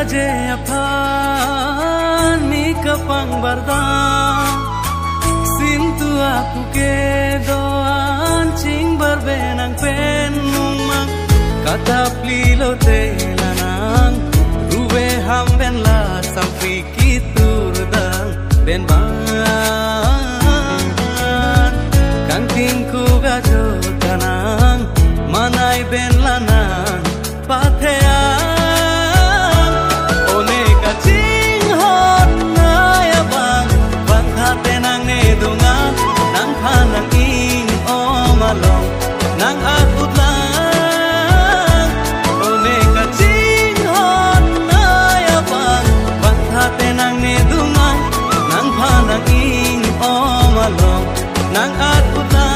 raje aphan mi kapang barda sintu aku ke doan cing barbenang pen mumang kata plilo te lanang ruwe ham ben la sampi kitur dang ben ban kang tingku gajo tanang manai ben lanang patheang one kaching hot na ya bang bang hate nang ne dunga nang phanang ing o malong nang akut lang one kaching hot na ya bang bang hate nang ne dunga nang phanang ing o malong nang akut lang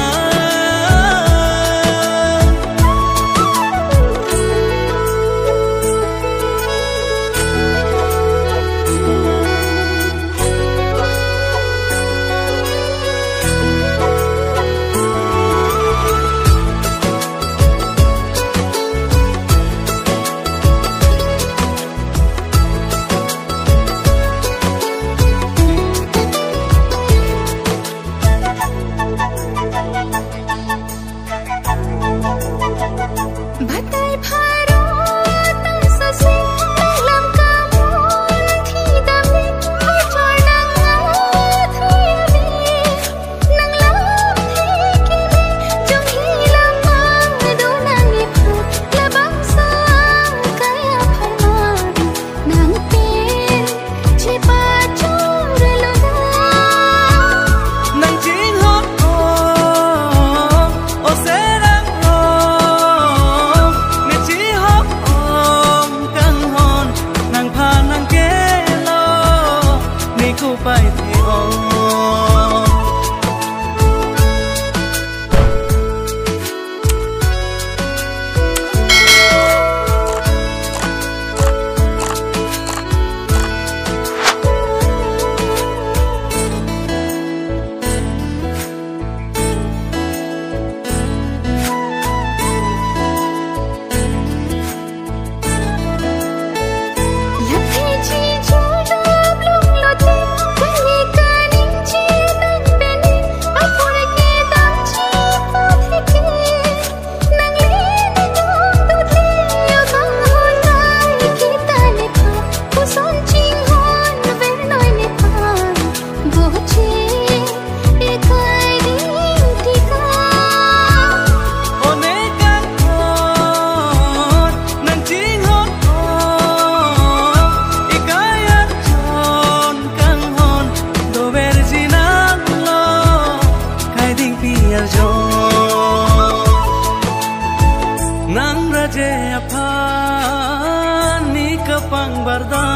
nang raje aphan mi kapang barda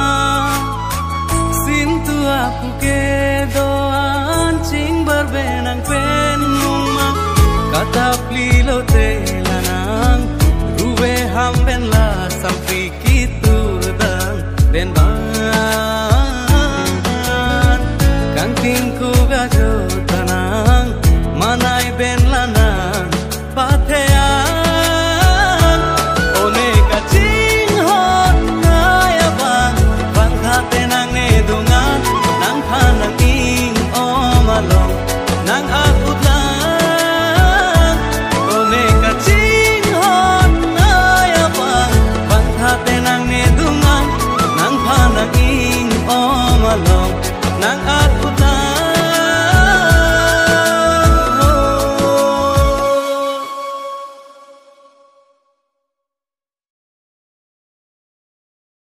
sintu aku ke doan cing barbenang pen mumang kata plilo